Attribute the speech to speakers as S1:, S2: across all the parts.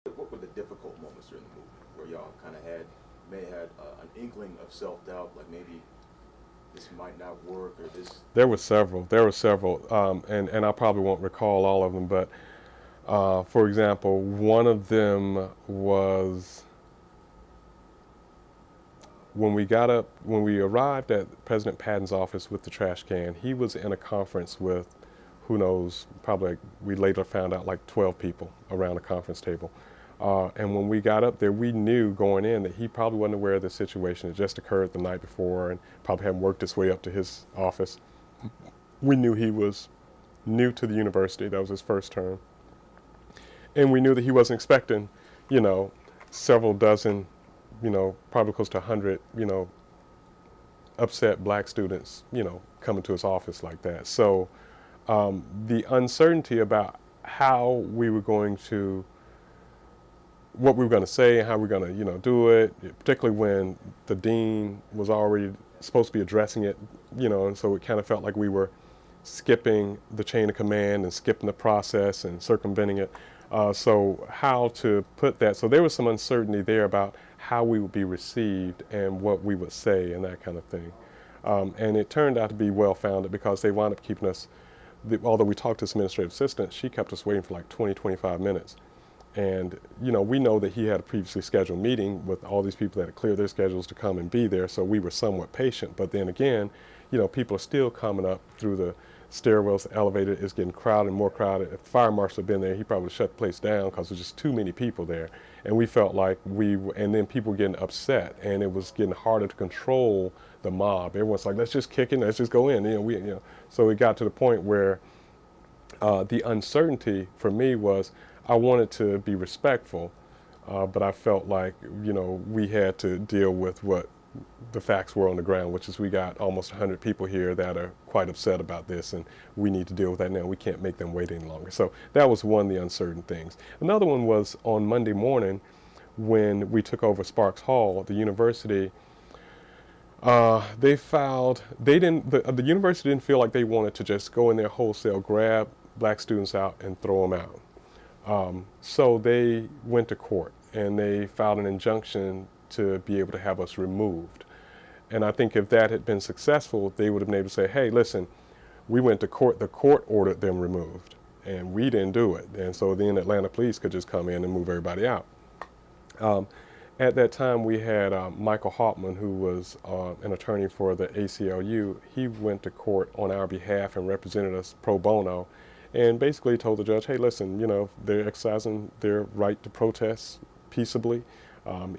S1: What were the difficult moments during the movie where y'all kind of may had an inkling of self-doubt, like maybe this might not work or this?
S2: There were several. There were several, and I probably won't recall all of them. But for example, one of them was when we arrived at President Patton's office with the trash can. He was in a conference with, who knows, probably we later found out like 12 people around a conference table. And when we got up there, we knew going in that he probably wasn't aware of the situation. It just occurred the night before and probably hadn't worked its way up to his office. We knew he was new to the university. That was his first term. And we knew that he wasn't expecting, you know, several dozen, probably close to 100, upset black students, coming to his office like that. So the uncertainty about how we were going to, what we were going to say and how we were going to, do it, particularly when the dean was already supposed to be addressing it, and so it kind of felt like we were skipping the chain of command and skipping the process and circumventing it. So how to put that, so there was some uncertainty there about how we would be received and what we would say and that kind of thing. And it turned out to be well-founded because they wound up keeping us, although we talked to this administrative assistant, she kept us waiting for like 20, 25 minutes. And, we know that he had a previously scheduled meeting with all these people that had cleared their schedules to come and be there, so we were somewhat patient. But then again, people are still coming up through the stairwells, the elevator is getting crowded and more crowded. If the fire marshal had been there, he probably would shut the place down because there's just too many people there. And we felt like and then people were getting upset, and it was getting harder to control the mob. Everyone's like, let's just kick in, let's just go in. So it got to the point where the uncertainty for me was I wanted to be respectful, but I felt like, we had to deal with what the facts were on the ground, which is we got almost 100 people here that are quite upset about this, and we need to deal with that now. We can't make them wait any longer. So that was one of the uncertain things. Another one was on Monday morning when we took over Sparks Hall, the university. The university didn't feel like they wanted to just go in there wholesale, grab black students out and throw them out. So they went to court and they filed an injunction to be able to have us removed. And I think if that had been successful, they would have been able to say, hey, listen, we went to court, the court ordered them removed, and we didn't do it. And so then Atlanta police could just come in and move everybody out. At that time, we had Michael Hoffman, who was an attorney for the ACLU. He went to court on our behalf and represented us pro bono, and basically told the judge, hey, listen, they're exercising their right to protest peaceably.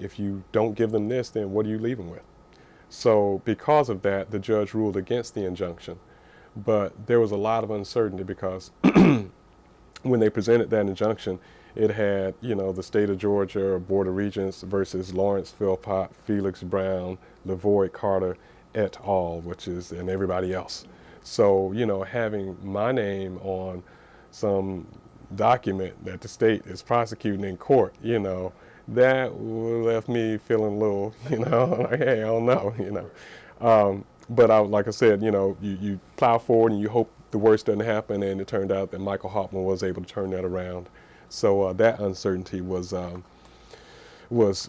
S2: If you don't give them this, then what do you leave them with? So because of that, the judge ruled against the injunction. But there was a lot of uncertainty because when they presented that injunction, it had, the state of Georgia Board of Regents versus Lawrence Philpot, Felix Brown, Lavoy Carter et al., and everybody else. So, having my name on some document that the state is prosecuting in court, that left me feeling a little, like, hey, I don't know. But like I said, you plow forward and you hope the worst doesn't happen, and it turned out that Michael Hoffman was able to turn that around. So that uncertainty was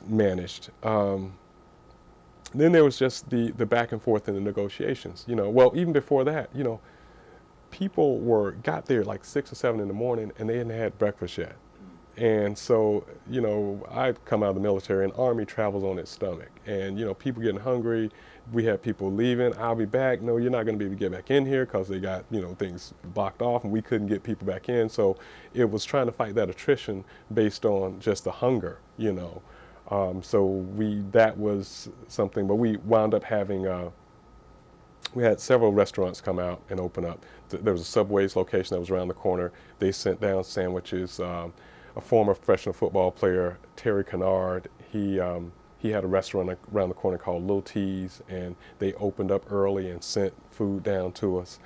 S2: managed. Then there was just the back and forth in the negotiations. Well, even before that, people got there like 6 or 7 in the morning and they hadn't had breakfast yet. And so, I'd come out of the military and Army travels on its stomach. And, people getting hungry. We had people leaving. I'll be back. No, you're not going to be able to get back in here because they got, things blocked off and we couldn't get people back in. So it was trying to fight that attrition based on just the hunger, So that was something, but we wound up having, we had several restaurants come out and open up. There was a Subway's location that was around the corner. They sent down sandwiches. A former professional football player, Terry Kennard, he had a restaurant around the corner called Little T's, and they opened up early and sent food down to us.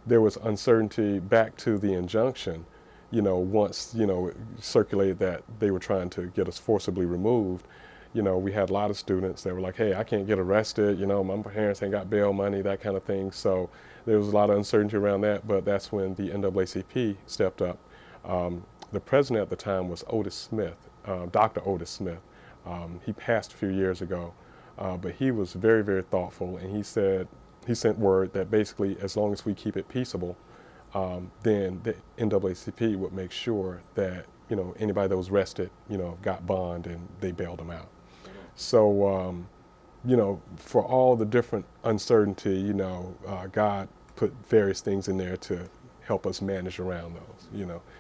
S2: There was uncertainty back to the injunction, once, it circulated that they were trying to get us forcibly removed. We had a lot of students that were like, hey, I can't get arrested, my parents ain't got bail money, that kind of thing. So there was a lot of uncertainty around that, but that's when the NAACP stepped up the president at the time was Otis Smith, Dr. Otis Smith. He passed a few years ago, but he was very, very thoughtful, and he sent word that basically as long as we keep it peaceable, then the NAACP would make sure that, anybody that was arrested, got bond and they bailed them out. So, for all the different uncertainty, God put various things in there to help us manage around those,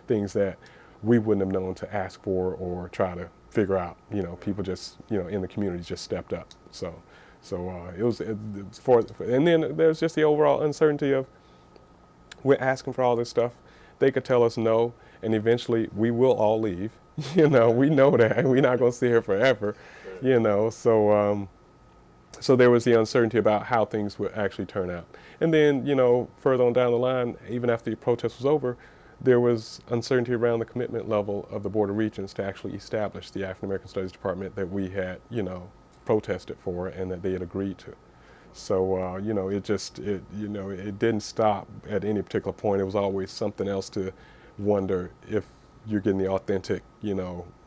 S2: things that we wouldn't have known to ask for or try to figure out. People just, in the community just stepped up. So it was and then there's just the overall uncertainty of we're asking for all this stuff. They could tell us no, and eventually we will all leave. We know that. We're not going to stay here forever, So there was the uncertainty about how things would actually turn out. And then, further on down the line, even after the protest was over, there was uncertainty around the commitment level of the Board of Regents to actually establish the African American Studies Department that we had, protested for and that they had agreed to. So, it didn't stop at any particular point. It was always something else to wonder if you're getting the authentic,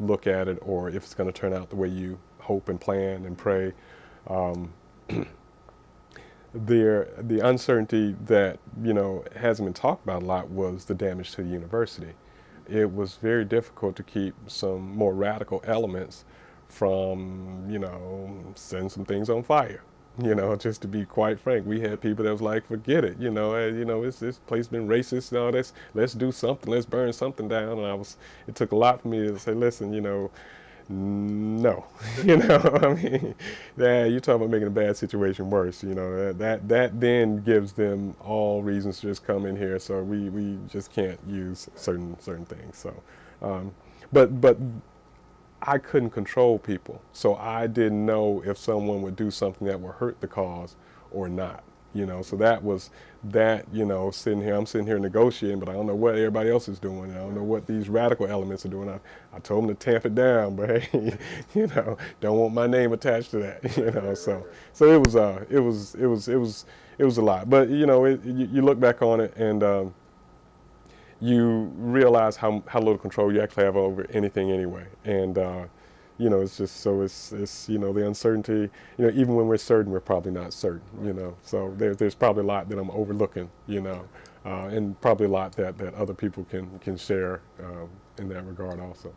S2: look at it, or if it's going to turn out the way you hope and plan and pray. The uncertainty that, hasn't been talked about a lot was the damage to the university. It was very difficult to keep some more radical elements from, setting some things on fire. Just to be quite frank, we had people that was like, forget it, this place been racist and all this, let's do something, let's burn something down. And it took a lot for me to say, listen, no, you're talking about making a bad situation worse, that then gives them all reasons to just come in here. So we just can't use certain things. So, but I couldn't control people, so I didn't know if someone would do something that would hurt the cause or not. So that was that. I'm sitting here negotiating, but I don't know what everybody else is doing. I don't know what these radical elements are doing. I told them to tamp it down, but hey, don't want my name attached to that. So it was a lot. But you look back on it and you realize how little control you actually have over anything anyway. And it's just it's the uncertainty. Even when we're certain, we're probably not certain. So there's probably a lot that I'm overlooking. And probably a lot that other people can share in that regard also.